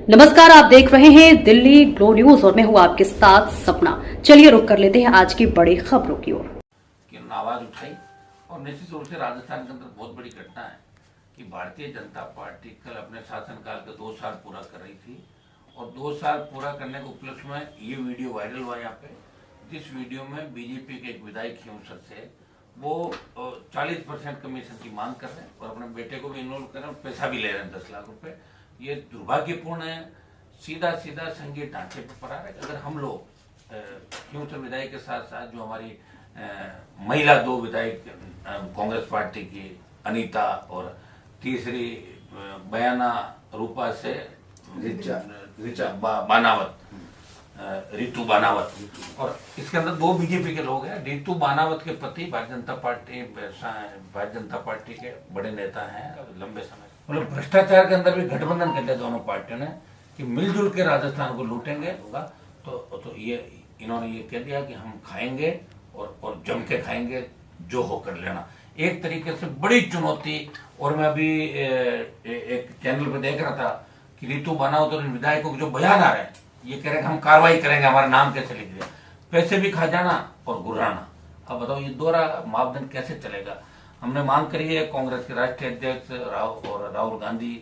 नमस्कार, आप देख रहे हैं दिल्ली ग्लो न्यूज और मैं हूं आपके साथ सपना। चलिए रुक कर लेते हैं आज की बड़ी खबरों की ओर। कि आवाज उठाई और निश्चित रूप से राजस्थान के अंदर बहुत बड़ी घटना है कि भारतीय जनता पार्टी कल अपने शासनकाल के 2 साल पूरा कर रही थी और 2 साल पूरा करने के उपलक्ष्य में ये वीडियो वायरल हुआ यहाँ पे, जिस वीडियो में बीजेपी के एक विधायक खींवसर से वो 40% कमीशन की मांग कर रहे हैं और अपने बेटे को भी इन्वॉल्व कर रहे हैं, पैसा भी ले रहे हैं 10 लाख रुपए। ये दुर्भाग्यपूर्ण है, सीधा सीधा संघीय ढांचे पर पड़ा है। अगर हम लोग खींवसर विधायक के साथ साथ जो हमारी महिला 2 विधायक कांग्रेस पार्टी की अनीता और तीसरी बयाना रूपा से ऋचा बानावत, रितु बानावत, और इसके अंदर 2 बीजेपी के लोग हैं। रितु बानावत के पति भारतीय जनता पार्टी के बड़े नेता हैं लंबे समय, मतलब भ्रष्टाचार के अंदर भी गठबंधन कर लिया दोनों पार्टियों ने कि मिलजुल के राजस्थान को लूटेंगे होगा। तो ये इन्होंने ये कह दिया कि हम खाएंगे और जम के खाएंगे, जो होकर लेना। एक तरीके से बड़ी चुनौती। और मैं अभी एक चैनल पे देख रहा था कि रितु बानावत और विधायकों के जो बयान आ रहे हैं, ये कह रहे हैं हम कार्रवाई करेंगे, हमारा नाम कैसे लिख दिया, पैसे भी खा जाना और गुर्राना। अब बताओ ये दोहरा मापदंड कैसे चलेगा। हमने मांग करी है कांग्रेस के राष्ट्रीय अध्यक्ष राहुल गांधी,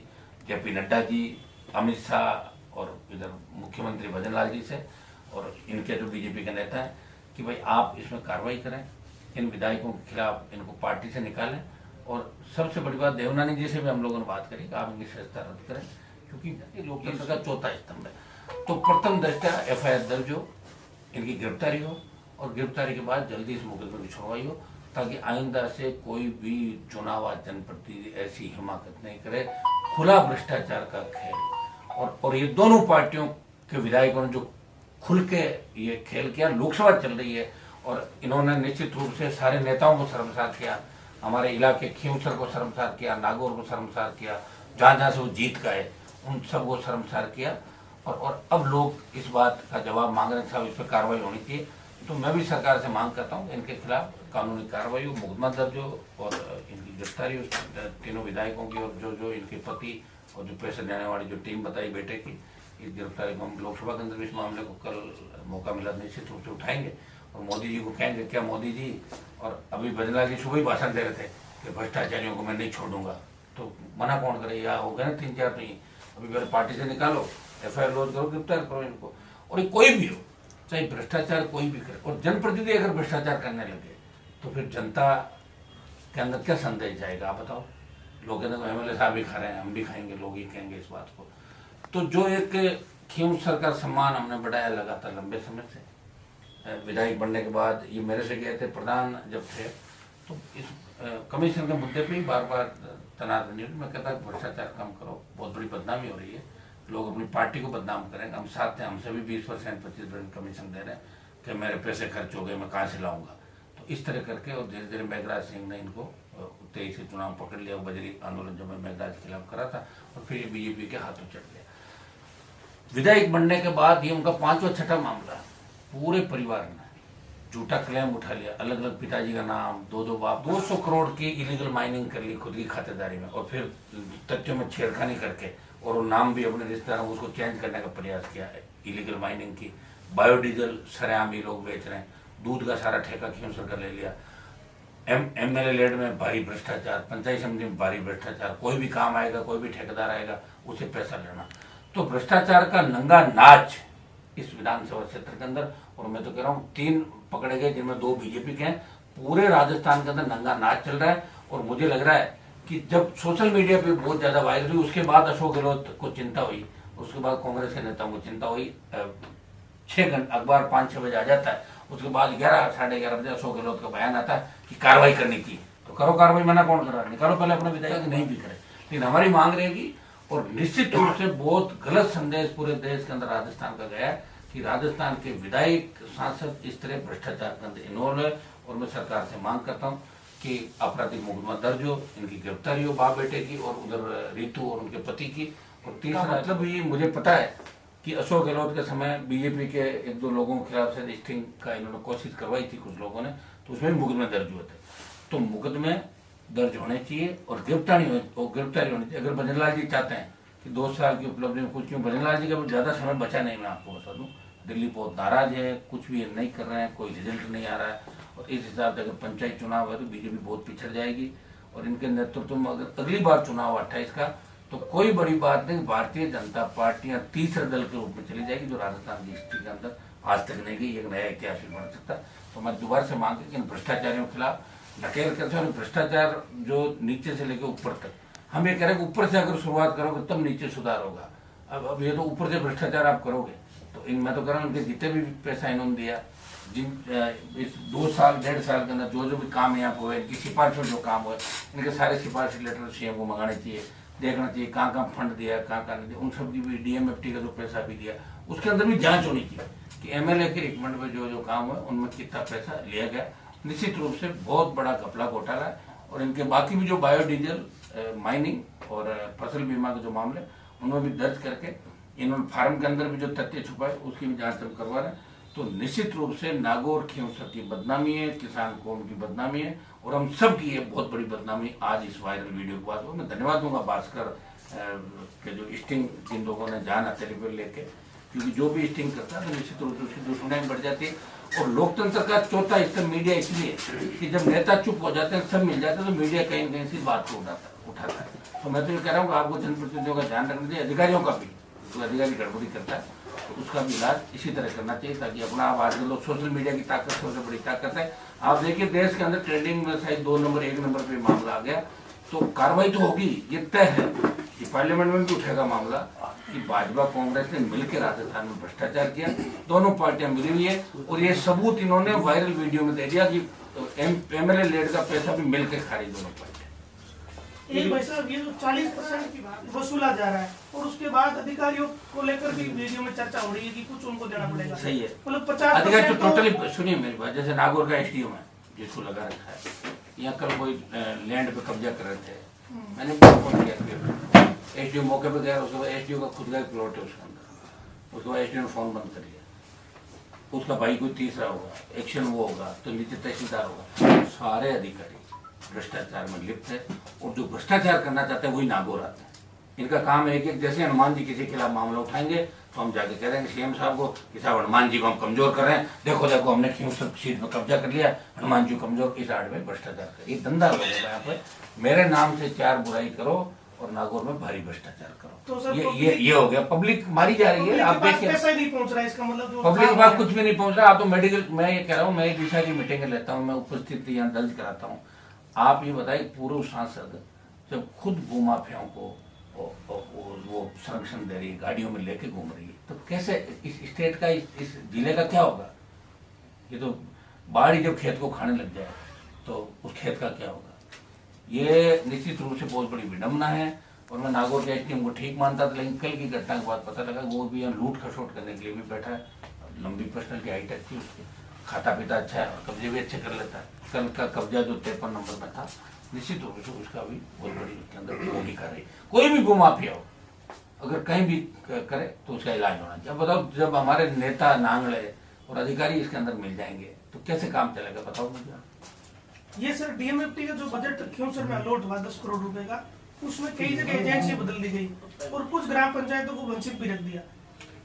जेपी नड्डा जी, अमित शाह और इधर मुख्यमंत्री भजन लाल जी से और इनके जो बीजेपी के नेता हैं कि भाई आप इसमें कार्रवाई करें, इन विधायकों के खिलाफ इनको पार्टी से निकालें। और सबसे बड़ी बात, देवनानी जी से भी हम लोगों ने बात करी कि आप इनकी सदस्यता रद्द करें, क्योंकि ये लोकतंत्र का चौथा स्तंभ है। तो प्रथम दृष्टया FIR दर्ज हो, इनकी गिरफ्तारी हो और गिरफ्तारी के बाद जल्दी इस मुकदमे की सुनवाई हो, ताकि आइंदा से कोई भी चुनाव जनप्रतिनिधि ऐसी हिमाकत नहीं करे। खुला भ्रष्टाचार का खेल और ये दोनों पार्टियों के विधायकों ने जो खुल के ये खेल किया। लोकसभा चल रही है और इन्होंने निश्चित रूप से सारे नेताओं को शर्मसार किया, हमारे इलाके खींवसर को शर्मसार किया, नागौर को शर्मसार किया, जहां जहां से वो जीत गए उन सब को शर्मसार किया। और अब लोग इस बात का जवाब मांग रहे हैं साहब इस पर कार्रवाई होनी चाहिए। तो मैं भी सरकार से मांग करता हूँ इनके खिलाफ कानूनी कार्रवाई हो, मुकदमा दर्ज हो और इनकी गिरफ्तारी हो, तीनों विधायकों की और जो इनके पति और जो पैसे देने वाली जो टीम बताई बेटे की, इस गिरफ्तारी को हम लोकसभा के अंदर भी इस मामले को कल मौका मिला निश्चित रूप से उठाएंगे और मोदी जी को कहेंगे क्या मोदी जी। और अभी बजला जी सुबह ही भाषण दे रहे थे कि भ्रष्टाचारियों को मैं नहीं छोड़ूंगा, तो मना कौन करे। या हो गए ना 3-4 नहीं, अभी मेरे पार्टी से निकालो, FIR लॉन्च करो, गिरफ्तार करो इनको। और ये कोई भी हो, चाहे भ्रष्टाचार कोई भी करे, और जनप्रतिनिधि अगर भ्रष्टाचार करने लगे तो फिर जनता के अंदर क्या संदेश जाएगा आप बताओ। लोग कहते हैं MLA साहब भी खा रहे हैं, हम भी खाएंगे, लोग ही कहेंगे इस बात को। तो जो एक खींवसर का सम्मान हमने बढ़ाया लगातार लंबे समय से, विधायक बनने के बाद ये मेरे से गए थे प्रधान जब थे, तो इस कमीशन के मुद्दे पे ही बार बार तनाव मैं कहता भ्रष्टाचार कम करो, बहुत बड़ी बदनामी हो रही है, लोग अपनी पार्टी को बदनाम करेंगे। हम साथ हैं, हमसे भी 20% 25% कमीशन दे रहे हैं कि मेरे पैसे खर्च हो गए, मैं कहाँ से लाऊंगा। तो इस तरह करके और धीरे धीरे मेघराज सिंह ने इनको 23 से चुनाव पकड़ लिया। बजरी आंदोलन जो मैं मेघराज के खिलाफ करा था और फिर ये बीजेपी के हाथों चढ़ गया। विधायक बनने के बाद ये उनका 5वां 6ठा मामला, पूरे परिवार ने झूठा क्लेम उठा लिया, अलग अलग पिताजी का नाम, 2 बाप, 200 करोड़ की इलीगल माइनिंग कर ली खुद की खातेदारी में और फिर तथ्यों में छेड़खानी करके और नाम भी अपने रिश्तेदारों को उसको चेंज करने का प्रयास किया है। इलीगल माइनिंग की, बायोडीजल सरेआम ये लोग बेच रहे हैं, दूध का सारा ठेका खींवसर कर ले लिया, MLA लेड में भारी भ्रष्टाचार, पंचायत समिति में भारी भ्रष्टाचार, कोई भी काम आएगा, कोई भी ठेकेदार आएगा उसे पैसा लेना। तो भ्रष्टाचार का नंगा नाच इस विधानसभा क्षेत्र के अंदर, और मैं तो कह रहा हूँ 3 पकड़े गए जिनमें 2 बीजेपी के हैं। पूरे राजस्थान के अंदर नंगा नाच चल रहा है और मुझे लग रहा है कि जब सोशल मीडिया पे बहुत ज्यादा वायरल हुई उसके बाद अशोक गहलोत को चिंता हुई, उसके बाद कांग्रेस के नेताओं को चिंता हुई। 6 घंटे अखबार 5-6 बजे आ जाता है, उसके बाद 11 साढ़े 11 बजे अशोक गहलोत का बयान आता है कि कार्रवाई करनी की। तो करो कार्रवाई, मना कौन कर रहा है, निकालो पहले अपने विधायक, नहीं भी करे। लेकिन हमारी मांग रहेगी और निश्चित रूप से बहुत गलत संदेश पूरे देश के अंदर राजस्थान का गया है कि राजस्थान के विधायक सांसद इस तरह भ्रष्टाचार के अंदर इन्वॉल्व है। और मैं सरकार से मांग करता हूँ कि आपराधिक मुकदमा दर्ज हो, इनकी गिरफ्तारी हो बाप बेटे की और उधर रितु और उनके पति की। और तीसरा मतलब ये मुझे पता है कि अशोक गहलोत के समय बीजेपी के 1-2 लोगों के खिलाफ से स्टिंग का इन्होंने कोशिश करवाई थी कुछ लोगों ने, तो उसमें भी मुकदमे दर्ज हुए थे। तो मुकदमे दर्ज होने चाहिए और गिरफ्तारी होनी चाहिए। अगर भजन लाल जी चाहते हैं कि 2 साल की उपलब्धि में कुछ क्यों। भजनलाल जी का भी ज़्यादा समय बचा नहीं, मैं आपको बता दूं। दिल्ली बहुत नाराज है, कुछ भी नहीं कर रहे हैं, कोई रिजल्ट नहीं आ रहा है, और इस हिसाब से अगर पंचायत चुनाव है तो बीजेपी बहुत पिछड़ जाएगी। और इनके नेतृत्व में अगर अगली बार चुनाव 28 का, तो कोई बड़ी बात नहीं, भारतीय जनता पार्टी तीसरे दल के रूप में चली जाएगी, जो राजस्थान की हिस्ट्री के अंदर आज तक नहीं गई। एक नया इतिहास भी बन सकता। तो मैं दोबारा से मांग कि इन भ्रष्टाचारियों के खिलाफ नकेल करते हैं। भ्रष्टाचार जो नीचे से लेकर ऊपर तक, हम ये कह रहे हैं कि ऊपर से अगर शुरुआत करोगे तब नीचे सुधार होगा। अब ये तो ऊपर से भ्रष्टाचार आप करोगे तो मैं तो कह रहा हूँ इनके जितने भी पैसा इन्होंने दिया, जिन इस 2 साल 1.5 साल के अंदर जो भी काम यहाँ हुए, इनकी सिफारिश में जो काम हुए, इनके सारे सिफारिश लेटर सीएम को मंगाने चाहिए, देखना चाहिए कहाँ फंड दिया, कहाँ नहीं दिया। उन सब की भी डीएमएफटी का जो पैसा भी दिया, उसके अंदर भी जांच होनी चाहिए कि एमएलए के रिकमेंड में जो काम हुआ उनमें कितना पैसा लिया गया। निश्चित रूप से बहुत बड़ा घपला घोटाला है। और इनके बाकी भी जो बायोडीजल, माइनिंग और फसल बीमा के जो मामले, उनमें भी दर्ज करके इन्होंने फार्म के अंदर भी जो तथ्य छुपाए उसकी भी जांच हम करवा रहे हैं। तो निश्चित रूप से नागौर खींवसर की बदनामी है, किसान कौम की बदनामी है, और हम सब की ये बहुत बड़ी बदनामी आज इस वायरल वीडियो के बाद। मैं धन्यवाद दूंगा भास्कर के जो स्टिंग जिन लोगों ने जान हथेली पर लेके, क्योंकि जो भी स्टिंग करता है तो निश्चित रूप से उसकी दुश्मनी बढ़ जाती है। और लोकतंत्र का चौथा स्तर मीडिया इसलिए कि जब नेता चुप हो जाते हैं, सब मिल जाते हैं, तो मीडिया कहीं न कहीं से बात को उठाता है। तो मैं तो ये कह रहा हूँ कि आपको जनप्रतिनिधियों का ध्यान रखना चाहिए, अधिकारियों का भी। जो अधिकारी गड़बड़ी करता है तो उसका भी इलाज इसी तरह करना चाहिए, ताकि अपना आप आज लोग सोशल मीडिया की ताकत सबसे बड़ी ताकत है। आप देखिए देश के अंदर ट्रेंडिंग में शायद 2 नंबर 1 नंबर पे मामला आ गया, तो कार्रवाई तो होगी, ये तय है कि पार्लियामेंट में भी उठेगा मामला कि भाजपा कांग्रेस ने मिलकर राजस्थान में भ्रष्टाचार किया। दोनों पार्टियां मिली हुई है, और ये सबूत इन्होंने वायरल वीडियो में दे दिया कि एमएलए लेड का पैसा भी मिलकर खा रही दोनों पार्टियां। एक भाई साहब, ये तो 40% वसूला जा रहा है, और उसके बाद अधिकारियों को लेकर भी वीडियो में चर्चा हो रही है कि कुछ उनको देना पड़ेगा। सही है, मतलब 50% अधिकारी तो टोटली सुनिए मेरी बात। जैसे नागौर का एसडीएम है जिसको लगा रखा है, यहाँ कल कोई लैंड पे कब्जा कर रहे थे, मैंने फोन किया, एसडीएम मौके पे गया, उसके बाद एसडीओ का खुद का एक प्लॉट है उसके अंदर, उसके बाद एसडीओ ने फोन बंद कर दिया। उसका भाई कोई तीसरा होगा, एक्शन वो होगा, तो नीचे तहसीलदार होगा। सारे अधिकारी भ्रष्टाचार में लिप्त है, और जो भ्रष्टाचार करना चाहते हैं वही नागौर आते हैं। इनका काम है एक जैसे हनुमान जी किसी के खिलाफ मामला उठाएंगे तो हम जाके कह देंगे सीएम साहब को कि साहब हनुमान जी को हम कमजोर कर रहे हैं, देखो देखो हमने खींवसर सीट में कब्जा कर लिया, हनुमान जी कमजोर, इस आड़ में भ्रष्टाचार कर। ये धंधा लोगों का यहाँ पे, मेरे नाम से 4 बुराई करो और नागौर में भारी भ्रष्टाचार करो। तो सर ये हो गया, पब्लिक मारी जा रही है। आप देखिए पैसा ही नहीं पहुंच रहा है, इसका मतलब पब्लिक के पास कुछ भी नहीं पहुंच रहा। आप तो मेडिकल, मैं ये कह रहा हूँ, मैं एक दिशा की मीटिंग लेता हूँ, मैं उपस्थिति यहाँ दर्ज कराता हूँ। आप ये बताइए, पूर्व सांसद जब खुद भूमाफियाओं को वो संरक्षण दे रही है, गाड़ियों में लेके घूम रही है, तो कैसे इस स्टेट का, इस जिले का क्या होगा? ये तो बाढ़ जब खेत को खाने लग जाए तो उस खेत का क्या होगा? ये निश्चित रूप से बहुत बड़ी विडम्बना है। और मैं नागौर के एसडीएम को ठीक मानता था, लेकिन कल की घटना के बाद पता लगा वो भी यहाँ लूट खसोट करने के लिए भी बैठा है। लंबी पर्सनल की हाइट अच्छी, उसकी खाता पीता अच्छा है, और कब्जे भी अच्छे कर लेता है। कल का कब्जा जो 53 नंबर में था, निश्चित रूप से उसका भी बहुत बड़ी उसके अंदर भूमिका रही। कोई भी भूमाफिया हो, अगर कहीं भी करे तो उसका इलाज होना चाहिए। अब बताओ, जब हमारे नेता नांगड़े और अधिकारी इसके अंदर मिल जाएंगे तो कैसे काम चलेगा, बताओ मुझे। ये सर डीएमएफटी का जो बजट खींवसर में अलॉट हुआ 10 करोड़ रुपए का, उसमें कई जगह एजेंसी बदल दी गई और कुछ ग्राम पंचायतों को वंचित भी रख दिया।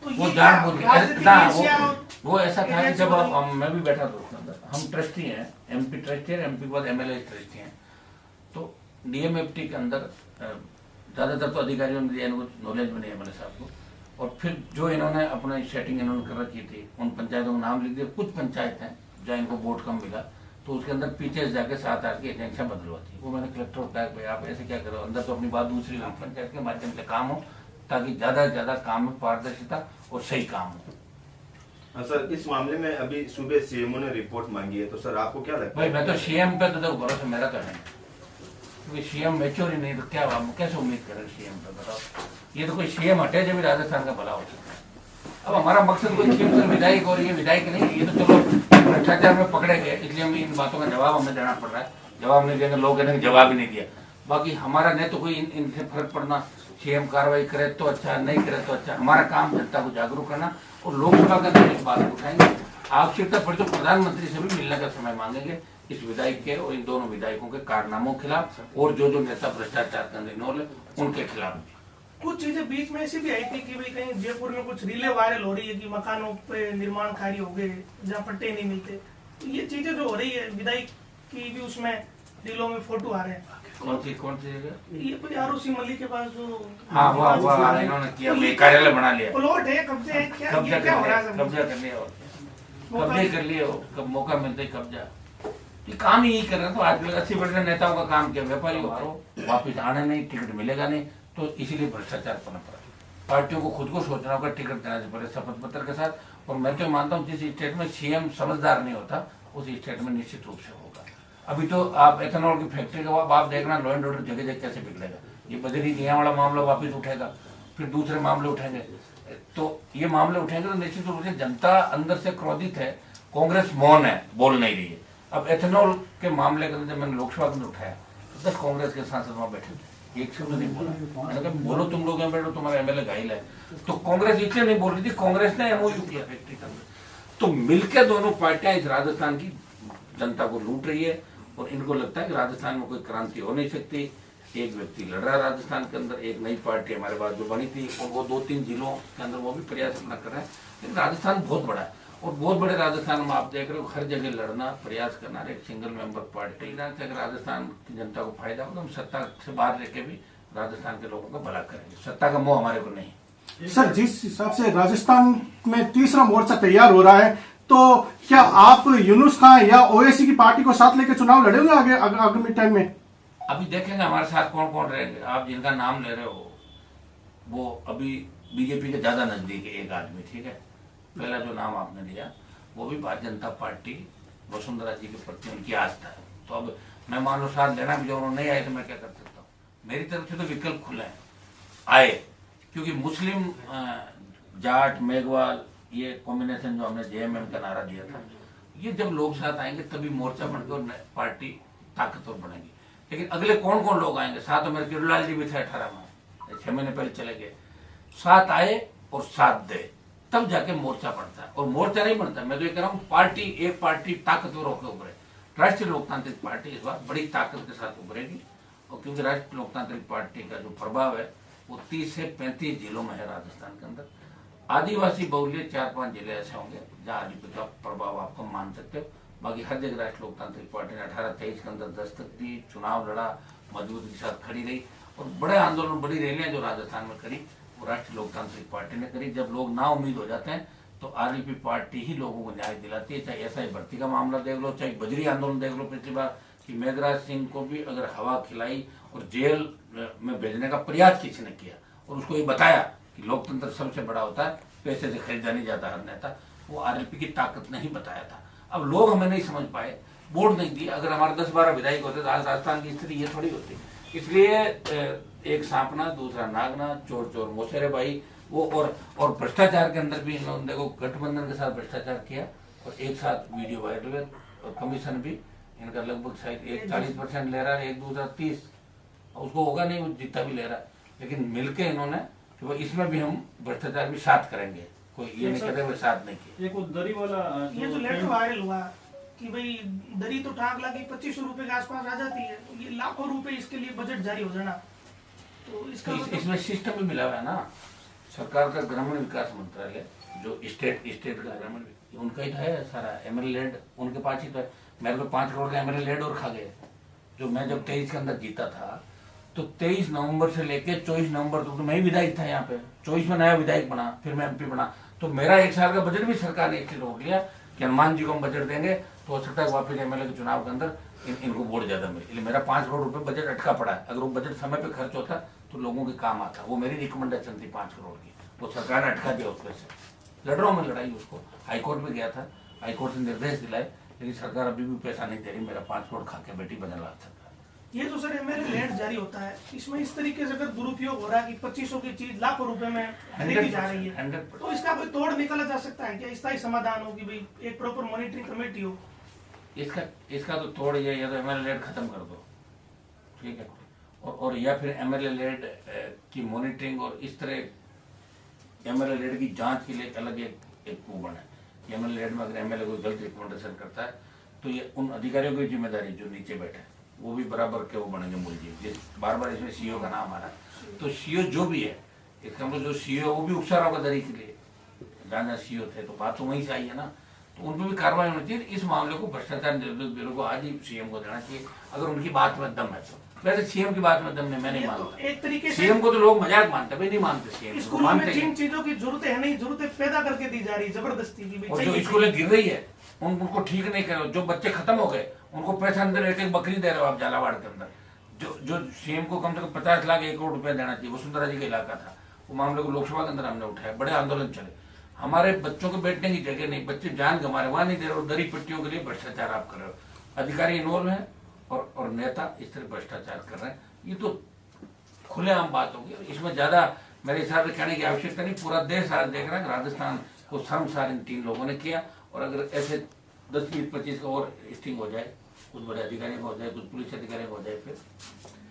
तो वो ये वो ऐसा था कि जब मैं भी बैठा था उसके अंदर, हम ट्रस्टी हैं, एमपी ट्रस्टी है, एमपी के बाद एमएलए ट्रस्टी हैं, तो डीएमएफटी के अंदर ज्यादातर तो अधिकारियों ने दिया, इनको नॉलेज भी नहीं है एमएलए साहब को। और फिर जो इन्होंने अपना सेटिंग इन्होंने कर रखी थी, उन पंचायतों का नाम लिख दिया। कुछ पंचायत हैं जहाँ इनको वोट कम मिला, तो उसके अंदर पीछे जाके 7-8 की एजेंसियां बदलवाती। वो मैंने कलेक्टर को कहा भाई आप ऐसे क्या करो, अंदर तो अपनी बात दूसरी हुई, पंचायत के माध्यम से काम हो, ताकि ज्यादा से ज्यादा काम में पारदर्शिता और सही काम हो। सर, इस मामले में अभी सुबह सीएमओ ने रिपोर्ट मांगी है, तो सर आपको क्या लगता है? भाई मैं तो सीएम पे तो भरोसा मेरा तो है, क्योंकि सीएम मैच्योर ही नहीं, तो क्या हम कैसे उम्मीद करें सीएम पे, बताओ। ये तो कोई सीएम हटे जब भी राजस्थान का भला हो सकता है। अब हमारा मकसद कोई खींवसर विधायक और ये विधायक नहीं, ये तो चलो भ्रष्टाचार में पकड़े गए, इसलिए हमें इन बातों का जवाब हमें देना पड़ रहा है। जवाब नहीं देंगे, लोग कहने जवाब ही नहीं दिया। बाकी हमारा नहीं तो कोई इनसे फर्क पड़ना, सीएम कार्रवाई करे तो अच्छा, नहीं करे तो अच्छा। हमारा काम जनता को जागरूक करना, और लोकसभा के अंदर इस बात को उठाएंगे। आवश्यकता पड़े तो प्रधानमंत्री से भी मिलने का समय मांगेंगे इस विधायक के और इन दोनों विधायकों के कारनामों के खिलाफ, और जो जो नेता भ्रष्टाचार के अंदर इन्वॉल्व है उनके खिलाफ। कुछ चीजें बीच में ऐसी भी आई थी कि भाई कहीं जयपुर में कुछ रीलें वायरल हो रही है कि मकानों पे निर्माण कार्य हो गए जहाँ पट्टे नहीं मिलते। तो ये चीजें जो हो रही है विधायक की भी उसमें रीलों में फोटो आ रहे हैं। कौन सी जगह? ये कोई आरओसी मल्ली के पास जो हाँ इन्होंने किया, कार्यालय बना लिया, प्लॉट है, कब्जे है, क्या कब्जा ये क्या हो रहा है? कब्जा कर लिया, और कब्जे कर लिए, कब मौका मिलता ही कब्जा। ये काम ही कर रहे हैं। तो आज 80% नेताओं का काम क्या, व्यापारी मारो, वापिस आने नहीं, टिकट मिलेगा नहीं, तो इसीलिए भ्रष्टाचार पनप रहा है। पार्टियों को खुद को सोचना होगा टिकट देना से पहले शपथ पत्र के साथ। और मैं तो मानता हूँ जिस स्टेट में सीएम समझदार नहीं होता उस स्टेट में निश्चित रूप से होगा। अभी तो आप एथेनॉल की फैक्ट्री का आप देखना, लॉ एंड ऑर्डर जगह जगह कैसे बिगड़ेगा। ये बजरी दिया वाला मामला वापस उठेगा, फिर दूसरे मामले उठेंगे, तो ये मामले उठेंगे तो निश्चित रूप से जनता अंदर से क्रोधित है। कांग्रेस मौन है, बोल नहीं रही है। अब एथेनॉल के मामले के अंदर मैंने लोकसभा में उठाया, 10 कांग्रेस के सांसद वहां बैठे थे, एक शब्द नहीं बोला। मैंने कहा बोलो, तुम लोग यहाँ बैठो, तुम्हारा एमएलए घायल है। तो कांग्रेस इसलिए नहीं बोल रही थी, कांग्रेस ने एमओयू किया फैक्ट्री के अंदर। तो मिलकर दोनों पार्टियां इस राजस्थान की जनता को लूट रही है, और इनको लगता है कि राजस्थान में कोई क्रांति हो नहीं सकती। एक व्यक्ति लड़ रहा है राजस्थान के अंदर, एक नई पार्टी हमारे पास जो बनी थी, और वो 2-3 जिलों के अंदर वो भी प्रयास अपना कर रहा है। लेकिन राजस्थान बहुत बड़ा है, और बहुत बड़े राजस्थान में आप देख रहे हो हर जगह लड़ना, प्रयास करना, एक सिंगल मेंबर पार्टी। अगर राजस्थान की जनता को फायदा हो तो हम सत्ता से बाहर रह के भी राजस्थान के लोगों का भला करेंगे। सत्ता का मोह हमारे को नहीं। सर, जिस हिसाब से राजस्थान में तीसरा मोर्चा तैयार हो रहा है, तो क्या आप यूनुस खान या ओवैसी की पार्टी को साथ लेकर चुनाव लड़ेंगे आगामी टाइम में? अभी देखेंगे हमारे साथ कौन कौन रहेंगे। आप जिनका नाम ले रहे हो वो अभी बीजेपी के ज्यादा नजदीक है एक आदमी, ठीक है। पहला जो नाम आपने लिया वो भी भारतीय जनता पार्टी, वसुंधरा जी के प्रति उनकी आस्था है। तो अब मैं मान लो साथ लेना भी, जो उन्होंने नहीं आए तो मैं क्या कर सकता हूँ। मेरी तरफ से तो विकल्प खुले हैं, आए, क्योंकि मुस्लिम जाट मेघवाल ये कॉम्बिनेशन जो हमने जेएमएम का नारा दिया था, ये जब लोग साथ आएंगे तभी मोर्चा बनकर और पार्टी ताकतवर बनेगी। लेकिन अगले कौन कौन लोग आएंगे साथ? तो मेरे किरोलाल जी भी थे 18 में, 6 महीने पहले चले गए। साथ आए और साथ दे, तब जाके मोर्चा बनता है। और मोर्चा नहीं बनता, मैं तो ये कह रहा हूँ पार्टी, एक पार्टी ताकतवर होकर उभरे। राष्ट्रीय लोकतांत्रिक पार्टी इस बार बड़ी ताकत के साथ उभरेगी, और क्योंकि राष्ट्रीय लोकतांत्रिक पार्टी का जो प्रभाव है वो 30 से 35 जिलों में है राजस्थान के अंदर। आदिवासी बहुल्य 4-5 जिले ऐसे होंगे जहाँ आदिवासी का प्रभाव आपको मान सकते हो। बाकी हर जगह राष्ट्रीय लोकतांत्रिक पार्टी ने 18-23 के अंदर दस्तक दी, चुनाव लड़ा, मजबूती के साथ खड़ी रही, और बड़े आंदोलन, बड़ी रैलियां जो राजस्थान में करी वो राष्ट्रीय लोकतांत्रिक पार्टी ने करी। जब लोग ना उम्मीद हो जाते हैं तो आरएलपी पार्टी ही लोगों को न्याय दिलाती है। चाहे एसआई भर्ती का मामला देख लो, चाहे बजरी आंदोलन देख लो पिछली बार, कि मेघराज सिंह को भी अगर हवा खिलाई और जेल में भेजने का प्रयास किसी ने किया, और उसको ये बताया कि लोकतंत्र सबसे बड़ा होता है, पैसे से खरीदा नहीं जाता हर नेता, वो आरएलपी की ताकत नहीं बताया था। अब लोग हमें नहीं समझ पाए, वोट नहीं दिए। अगर हमारे 10-12 विधायक होते तो आज राजस्थान की स्थिति ये थोड़ी होती। इसलिए एक सांपना, दूसरा नागना, चोर चोर मोसेरे भाई, वो और भ्रष्टाचार के अंदर भी इन लोगों ने देखो गठबंधन के साथ भ्रष्टाचार किया, और एक साथ वीडियो वायरल हुए, और कमीशन भी इनका लगभग शायद एक 40% ले रहा है, एक दूसरा 30, उसको होगा नहीं, वो जितना भी ले रहा है। लेकिन मिलके इन्होंने तो इसमें भी हम भ्रष्टाचार भी साथ करेंगे, कोई ये नहीं कहते हुए साथ नहीं किया। ये दरी वाला ये जो लेटर वायरल हुआ कि भाई दरी तो टांग लगी 2500 रुपए के आसपास आ जाती है, ये लाखों रुपए इसके लिए बजट जारी हो जाना, तो इसका इसमें सिस्टम भी मिला हुआ है ना। सरकार का ग्रामीण विकास मंत्रालय जो स्टेट का ग्रामीण, उनका ही तो है सारा, एमएलए लैंड उनके पास ही तो है। मेरे को 5 करोड़ का एमएलए लैंड और खा गए। जो मैं जब 23 के अंदर जीता था तो 23 नवंबर से लेके 24 नवंबर तक तो मैं ही विधायक था यहाँ पे। 24 में नया विधायक बना, फिर मैं एमपी बना, तो मेरा 1 साल का बजट भी सरकार ने इसलिए रोक लिया कि हनुमान जी को हम बजट देंगे तो हो सकता है वापिस एमएलए के चुनाव के अंदर इनको वोट ज्यादा मिले। इसलिए मेरा 5 करोड़ रुपए बजट अटका पड़ा है। अगर वो बजट समय पे खर्च होता तो लोगों के काम आता। वो मेरी रिकमेंडेशन थी 5 करोड़ की, वो सरकार ने अटका दिया। उसमें से लड़ रहा हूँ मैं लड़ाई उसको, हाईकोर्ट में गया था, हाईकोर्ट से निर्देश दिलाए, लेकिन सरकार अभी भी पैसा नहीं दे रही। मेरा 5 करोड़ खा के बेटी बदल रहा सरकार। ये जो सर एमएलए लैंड जारी होता है, इसमें इस तरीके से अगर दुरुपयोग हो रहा है कि 2500 की चीज लाखों रुपए में खरीदी जा रही है, तो इसका कोई तोड़ निकाला जा सकता है क्या? स्थायी समाधान हो कि भाई एक प्रॉपर मॉनिटरिंग कमेटी हो। इसका तो तोड़ ये, या तो एमएलए लैंड खत्म कर दो, ठीक है, और या फिर एमएलए लैंड की मॉनिटरिंग और इस तरह एमएलए लैंड की जांच के लिए अलग एक वो बने। एमएलए लैंड में अगर एमएलए कोई गलत रिकमेंडेशन करता है तो ये उन अधिकारियों की जिम्मेदारी जो नीचे बैठे वो भी बराबर के वो बनेंगे मुलजिम। जिस बार बार इसमें सीईओ का नाम आ रहा है, तो सीईओ जो भी है इसका मतलब जो सीईओ वो भी उकसा रहा होगा दरी के लिए, जहाँ सीईओ थे, तो बात तो वहीं से आई है ना, तो उन पर भी कार्रवाई होनी चाहिए। इस मामले को भ्रष्टाचार निरोधक ब्यूरो को आज ही सीएम को देना चाहिए, अगर उनकी बात में दम है तो। वैसे सीएम की बात में दम नहीं, मैं नहीं मानता। एक तरीके से सीएम को तो लोग मजाक मानते, भाई नहीं मानते सीएम को, स्कूलों में मानते जिन चीजों की जरूरतें है नहीं, जरूरतें पैदा करके दी जा रही जबरदस्ती की। और जो स्कूलें गिर रही है उनको ठीक नहीं करे, जो बच्चे खत्म हो गए उनको पैसा अंदर एक बकरी दे रहे हो आप झालावाड़ के अंदर। जो सीएम को कम से कम 50 लाख 1 करोड़ रुपया देना चाहिए, वसुंधरा जी का इलाका था, वो मामले को लोकसभा के अंदर हमने उठाया, बड़े आंदोलन चले। हमारे बच्चों को बैठने की जगह नहीं, बच्चे जान गंवा रहे, वहां नहीं दे रहे हो, दरी पट्टियों के लिए भ्रष्टाचार आप कर रहे हो, अधिकारी इन्वॉल्व है और नेता इस तरह भ्रष्टाचार कर रहे हैं, ये तो खुलेआम बात होगी। इसमें ज्यादा मेरे हिसाब से कहने की आवश्यकता नहीं। पूरा देश आज देख रहा है कि राजस्थान को शर्मसार इन 3 लोगों ने किया, और अगर ऐसे 10, 20, 25 का और स्टिंग हो जाए, कुछ बड़े अधिकारियों को हो जाए, कुछ पुलिस अधिकारियों को हो जाए, फिर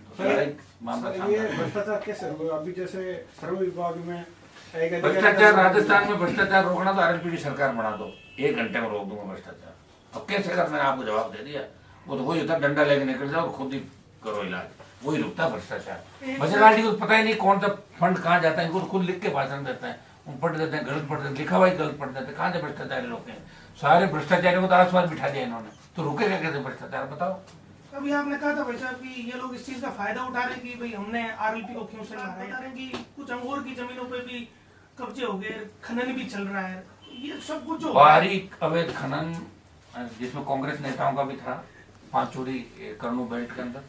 तो सारा एक मामला सर, सामने ये आएगा। भ्रष्टाचार कैसे होगा? अभी जैसे श्रम विभाग में एक अधिकारी भ्रष्टाचार राजस्थान में भ्रष्टाचार रोकना तो आरएलपी की सरकार बना दो, 1 घंटे में रोक दूंगा भ्रष्टाचार। अब कैसे कर, मैंने आपको जवाब दे दिया, वो तो वही होता, डंडा लेके निकल जाओ और खुद ही करो इलाज, वही रुकता भ्रष्टाचार। बजरंग को पता ही नहीं कौन सा फंड कहाँ जाता है, इनको खुद लिख के भाषण देते हैं, उन पढ़ देते हैं, गलत पढ़ देते हैं, लिखा हुआ ही गलत पढ़ देते हैं। कहाँ से भ्रष्टाचारी लोग हैं? सारे भ्रष्टाचारियों को तो आसपास बिठा दिया इन्होंने, तो रुकेगा कैसे भ्रष्टाचार, बताओ। अभी आपने कहा था भाई साहब कि ये लोग इस चीज का फायदा उठा रहे हैं कि भाई हमने आरएलपी को क्यों से लगा रहे हैं कि कुछ अंगूर की जमीनों पे भी कब्जे हो गए, खनन भी चल रहा है, ये सब कुछ जो बारीक अवैध खनन, जिसमें कांग्रेस नेताओं का भी था, 5 चोरी करनू बेल्ट के अंदर,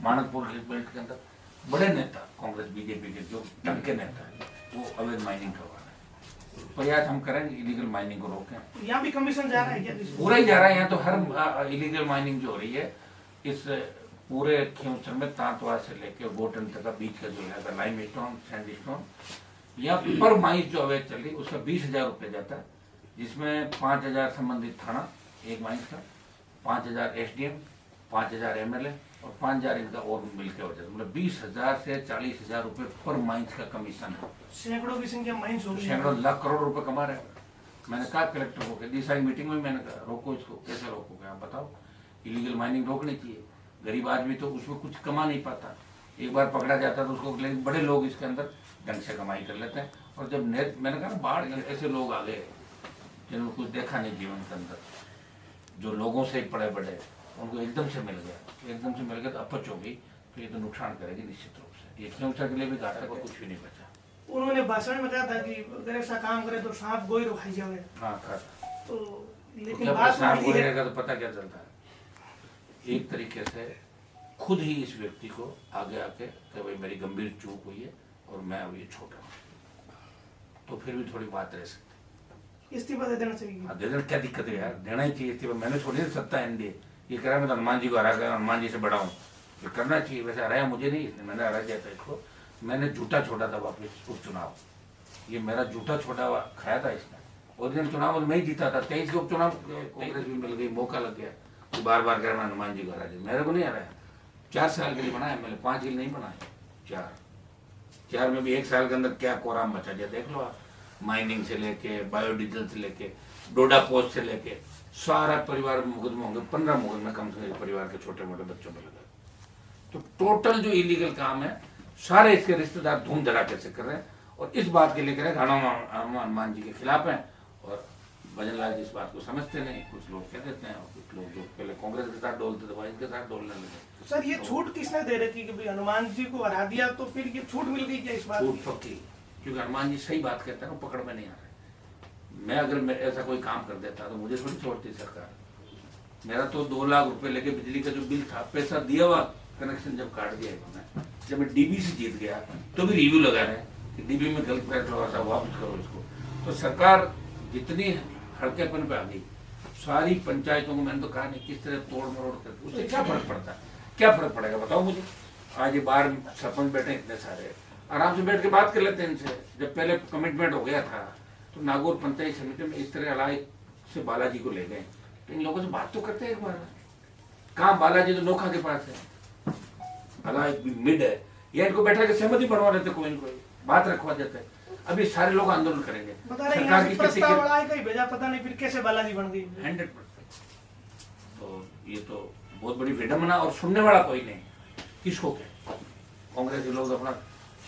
मानकपुर बेल्ट के अंदर, बड़े नेता कांग्रेस बीजेपी के जो ढंग के नेता है, वो अवैध माइनिंग करवा रहे हैं। प्रयास हम करेंगे इलीगल माइनिंग को रोकें। यहाँ भी कमीशन जा रहा है क्या? पूरा ही जा रहा है, यहाँ तो हर इलीगल माइनिंग जो हो रही है इस पूरे खियोसर में, तांतवा से लेके गोटन तक का बीच का जो है लाइम स्टोन, सैंडस्टोन, यहाँ पर माइंस जो अवैध चल रही उसका 20,000 रुपये जाता है, जिसमें 5,000 संबंधित थाना एक माइंस का, 5,000 एसडीएम, 5,000 एमएलए और 5,000 इनका और मिलकर हो जाता है। मतलब 20,000 से 40,000 रुपये पर माइंस का कमीशन है। सैकड़ों की संख्या माइंस होगी, सैकड़ों लाख करोड़ रुपए कमा रहे हैं। मैंने कहा कलेक्टर को, दी सारी मीटिंग में मैंने कहा रोको इसको, कैसे रोकोगे आप बताओ। इलीगल माइनिंग रोकनी चाहिए, गरीब आदमी तो उसमें कुछ कमा नहीं पाता, एक बार पकड़ा जाता है तो उसको, लेकिन बड़े लोग इसके अंदर ढंग से कमाई कर लेते हैं। और जब मैंने कहा ना बाढ़, ऐसे लोग आ गए जिन्होंने कुछ देखा नहीं जीवन के अंदर, जो लोगों से पड़े बड़े, उनको एकदम से मिल गया तो अपच हो गई, तो ये तो नुकसान करेगी निश्चित रूप से। ये खियोसर के लिए भी घातक और कुछ भी नहीं बचा। उन्होंने भाषण में कहा था कि अगर ऐसा काम करे तो सांप गोई खाई जाए। हाँ खा, तो लेकिन जब बात सांप वही है, रहेगा तो पता क्या चलता है, एक तरीके से खुद ही इस व्यक्ति को आगे आके कि भाई मेरी गंभीर चूक हुई है और मैं अब ये छोटा हूँ, तो फिर भी थोड़ी बात रह सकती इस्तीफा दे देना चाहिए। है। दे देना, क्या दिक्कत है यार, देना ही चाहिए इस्तीफा। मैंने छोड़ी ना सत्ता एनडीए, ये कह रहा मैं तो हनुमान जी को हरा कर हनुमान जी से बड़ा हूँ, ये करना चाहिए। वैसे हराया मुझे नहीं इसने, मैंने हरा दिया था इसको, मैंने झूठा छोड़ा था वापिस उपचुनाव, ये मेरा झूठा छोड़ा खाया था इसने। ओरिजिनल चुनाव मैं ही जीता था, 23 के उपचुनाव कांग्रेस भी मिल गई, मौका लग गया, तो बार बार कह रहा हनुमान जी को हरा दिया। मेरे को नहीं हराया, 4 साल के लिए बनाया मैंने, 5 के लिए नहीं बनाया, 4 में भी 1 साल के अंदर क्या कोराम बचा दिया देख लो आप। माइनिंग से लेके, बायोडीजल से लेके, डोडा पोस्ट से लेके, सारा परिवार में मुकदमे होंगे, 15 मुकदमे कम से कम परिवार के छोटे मोटे बच्चों पर लगा। तो टोटल जो इलीगल काम है सारे इसके रिश्तेदार धूम धड़ाके से कर रहे हैं, और इस बात के लिए कह रहे हैं हनुमान जी के खिलाफ हैं। और भजन लाल जी इस बात को समझते नहीं, कुछ लोग कह देते हैं, और कुछ लोग जो पहले कांग्रेस के साथ डोलते थे वह इनके साथ डोलने लगे। सर ये छूट किसने दे रही थी कि भाई हनुमान जी को हरा दिया तो फिर ये छूट मिल गई क्या इस बात छूट की? पक्की, क्योंकि हनुमान जी सही बात कहते हैं, वो पकड़ में नहीं आ रहे। मैं अगर ऐसा कोई काम कर देता तो मुझे थोड़ी छोड़ती सरकार। मेरा तो 2 लाख रुपए लेके बिजली का जो बिल था, पैसा दिया हुआ, कनेक्शन जब काट दिया इन्होंने, जब मैं डीबी से जीत गया तो भी रिव्यू लगा रहे हैं कि डीबी में गलत फैसला हुआ था, वापस करो इसको। तो सरकार जितनी हड़केपन पे आ गई, सारी पंचायतों को मैंने तो कहा नहीं किस तरह तोड़ मरोड़ करके, उससे क्या फर्क पड़ता है, क्या फर्क पड़ेगा बताओ मुझे। आज ये बाहर सरपंच बैठे इतने सारे, आराम से बैठ के बात कर लेते हैं इनसे। जब पहले कमिटमेंट हो गया था तो नागौर पंचायत समिति में इस तरह अलाय से बालाजी को ले गए, तो इन लोगों से बात तो करते हैं एक बार। कहाँ बालाजी तो नोखा के पास है, अलाय मिड है, या इनको बैठा के सहमति बनवा देते, कोई न कोई बात रखवा देते हैं। अभी सारे लोग आंदोलन करेंगे, बता रहे हैं प्रस्ताव आएगा ही भेजा, पता नहीं फिर कैसे बालाजी बन गई। 100%। तो ये तो बहुत बड़ी विडम्बना, और सुनने वाला कोई नहीं, किसको क्या। कांग्रेस के लोग अपना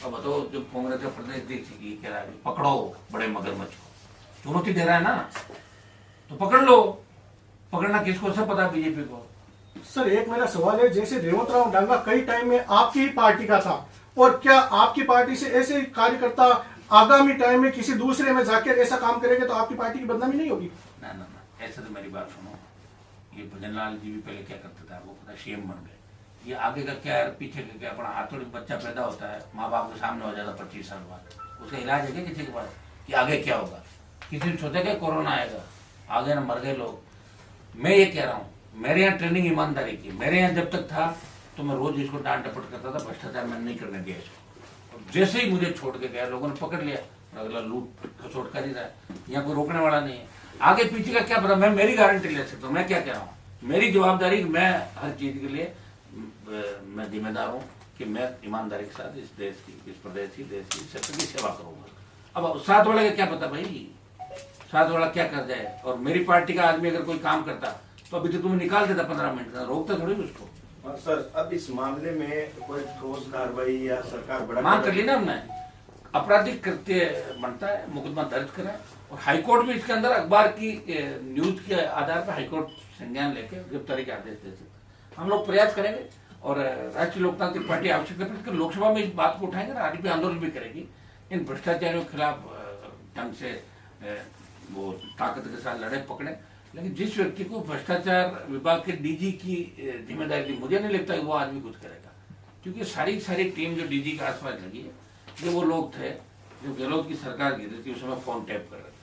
अब बताओ जो कांग्रेस का प्रदेश अध्यक्ष की कह रहा है पकड़ो बड़े मगरमच्छ को, चुनौती दे रहा है ना, तो पकड़ लो। पकड़ना किसको, सब पता बीजेपी को। सर एक मेरा सवाल है, जैसे रेवंत राव डांगा कई टाइम में आपकी ही पार्टी का था, और क्या आपकी पार्टी से ऐसे कार्यकर्ता आगामी टाइम में किसी दूसरे में जाकर ऐसा काम करेंगे तो आपकी पार्टी की बदनामी नहीं होगी? ना ना ना, ऐसे तो मेरी बात सुनो, ये भजनलाल जी भी पहले क्या करता था, वो पता सीएम बन गए। ये आगे का क्या है, पीछे का क्या, अपना हाथों में बच्चा पैदा होता है, माँ बाप के सामने हो जाता 25 साल बाद, उसका इलाज है क्या किसी के पास कि आगे क्या होगा? किसी ने सोचा क्या कोरोना आएगा, आगे ना मर गए लोग। मैं ये कह रहा हूँ, मेरे यहाँ ट्रेनिंग ईमानदारी की, मेरे यहाँ जब तक था तो मैं रोज इसको डांट डपट करता था, भ्रष्टाचार मैंने नहीं करने दिया इसको। और जैसे ही मुझे छोड़ के गया, लोगों ने पकड़ लिया, अगला लूट खसोट कर ही रहा है, यहाँ कोई रोकने वाला नहीं है। आगे पीछे का क्या पता, मैं मेरी गारंटी ले सकता हूँ। मैं क्या कह रहा हूँ, मेरी जवाबदारी, मैं हर चीज के लिए मैं जिम्मेदार हूँ कि मैं ईमानदारी के साथ इस देश की, इस प्रदेश की, देश की क्षेत्र की सेवा करूंगा। अब साथ वाले का क्या पता भाई, साथ वाला क्या कर जाए। और मेरी पार्टी का आदमी अगर कोई काम करता तो अभी तो तुम्हें निकाल देता 15 मिनट का, रोकता थोड़ी उसको। और सर अब इस मामले में कोई ठोस कार्रवाई या सरकार बड़ा मांग कर ली ना हमने, आपराधिक कृत्य बनता है, मुकदमा दर्ज करें, और हाईकोर्ट भी इसके अंदर अखबार की न्यूज के आधार पर हाईकोर्ट संज्ञान लेके गिरफ्तारी के आदेश दे सकते। हम लोग प्रयास करेंगे, और राष्ट्रीय लोकतांत्रिक पार्टी आवश्यकता पड़े लोकसभा में इस बात को उठाएंगे, राज्य पे आंदोलन भी करेगी, इन भ्रष्टाचारियों के खिलाफ ढंग से वो ताकत के साथ लड़े पकड़े। लेकिन जिस व्यक्ति को भ्रष्टाचार विभाग के डीजी की जिम्मेदारी थी, मुझे नहीं लगता कि वो आदमी कुछ करेगा, क्योंकि सारी टीम जो डीजी के आसपास लगी है, ये वो लोग थे जो गहलोत की सरकार गिरी थी, उसमें फोन टैप कर रहे थे।